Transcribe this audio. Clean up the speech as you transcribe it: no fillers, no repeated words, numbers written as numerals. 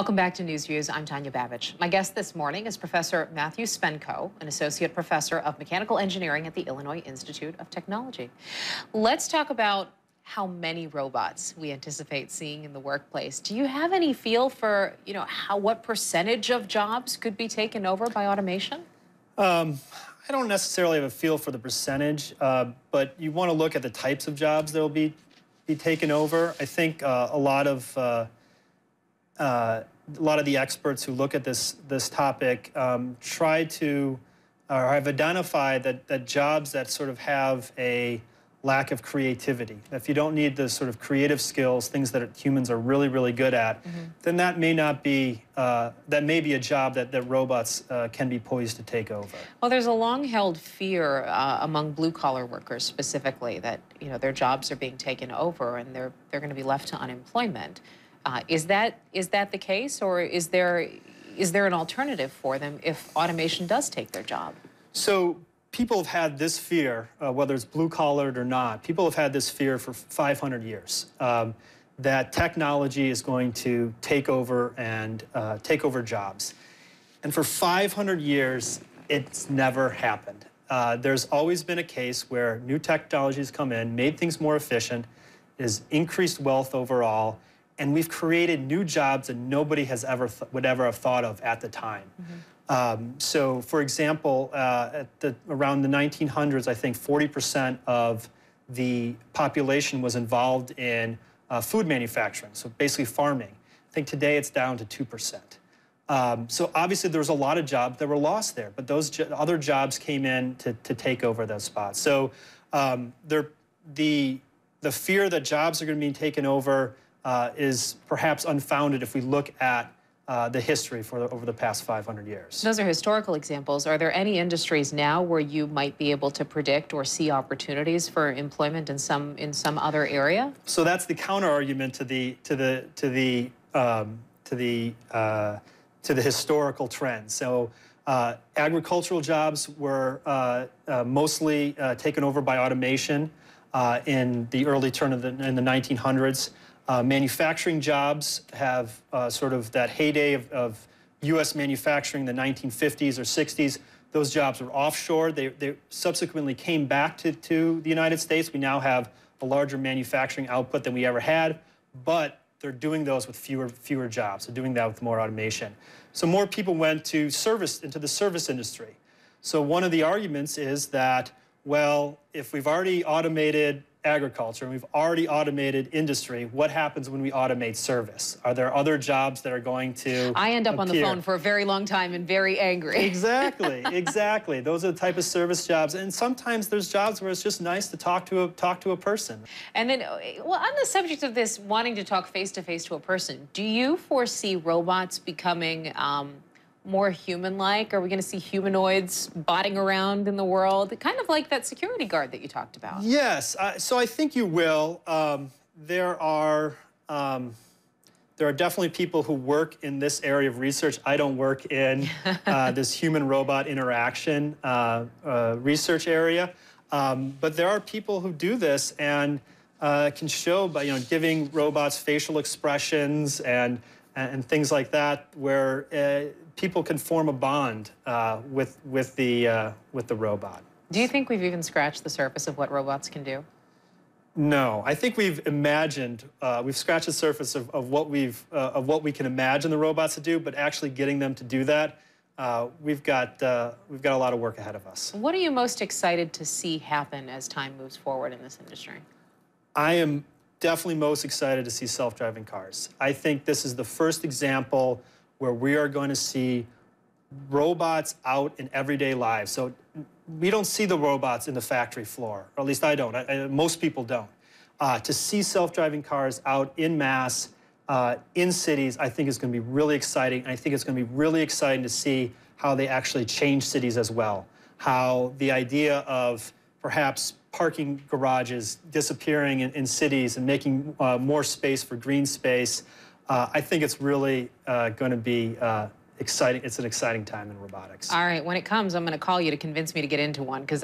Welcome back to Newsviews. I'm Tanya Babich. My guest this morning is Professor Matthew Spenko, an associate professor of mechanical engineering at the Illinois Institute of Technology. Let's talk about how many robots we anticipate seeing in the workplace. Do you have any feel for, what percentage of jobs could be taken over by automation? I don't necessarily have a feel for the percentage, but you want to look at the types of jobs that will be taken over. I think a lot of the experts who look at this topic try to, or have identified that jobs that sort of have a lack of creativity, if you don't need the sort of creative skills, things that humans are really, really good at, then that may not be, that may be a job that robots can be poised to take over. Well, there's a long-held fear among blue-collar workers specifically that, their jobs are being taken over and they're going to be left to unemployment. Is that the case, or is there an alternative for them if automation does take their job? So people have had this fear, whether it's blue-collared or not, people have had this fear for 500 years, that technology is going to take over and take over jobs. And for 500 years, it's never happened. There's always been a case where new technologies come in, made things more efficient, is increased wealth overall, and we've created new jobs that nobody has would ever have thought of at the time. So, for example, around the 1900s, I think 40% of the population was involved in food manufacturing, so basically farming. I think today it's down to 2%. So obviously there was a lot of jobs that were lost there, but those other jobs came in to take over those spots. So the fear that jobs are going to be taken over is perhaps unfounded if we look at the history over the past 500 years. Those are historical examples. Are there any industries now where you might be able to predict or see opportunities for employment in some other area? So that's the counter argument to the historical trends. So agricultural jobs were mostly taken over by automation in the early turn of in the 1900s. Manufacturing jobs have sort of that heyday of U.S. manufacturing in the 1950s or 60s. Those jobs were offshore. They subsequently came back to the United States. We now have a larger manufacturing output than we ever had, but they're doing those with fewer jobs. They're doing that with more automation. So more people went into the service industry. So one of the arguments is that, well, if we've already automated agriculture and we've already automated industry, what happens when we automate service? Are there other jobs that are going to I end up on the phone for a very long time and very angry. Exactly, exactly. Those are the type of service jobs. And sometimes there's jobs where it's just nice to talk to a person. And then, well, on the subject of this, wanting to talk face-to-face to a person, do you foresee robots becoming more human-like? Are we going to see humanoids botting around in the world? Kind of like that security guard that you talked about. Yes, so I think you will. There are definitely people who work in this area of research. I don't work in this human-robot interaction research area, but there are people who do this and can show by giving robots facial expressions and things like that, where people can form a bond with the robot. Do you think we've even scratched the surface of what robots can do? No, I think we've imagined, we've scratched the surface of what we can imagine the robots to do, but actually getting them to do that, we've got a lot of work ahead of us. What are you most excited to see happen as time moves forward in this industry? I am definitely most excited to see self-driving cars. I think this is the first example where we are going to see robots out in everyday lives. So we don't see the robots in the factory floor, or at least I don't. Most people don't. To see self-driving cars out in mass in cities, I think is going to be really exciting. I think it's going to be really exciting to see how they actually change cities as well. How the idea of perhaps parking garages disappearing in cities and making more space for green space, I think it's really going to be exciting. It's an exciting time in robotics. All right, when it comes, I'm going to call you to convince me to get into one, because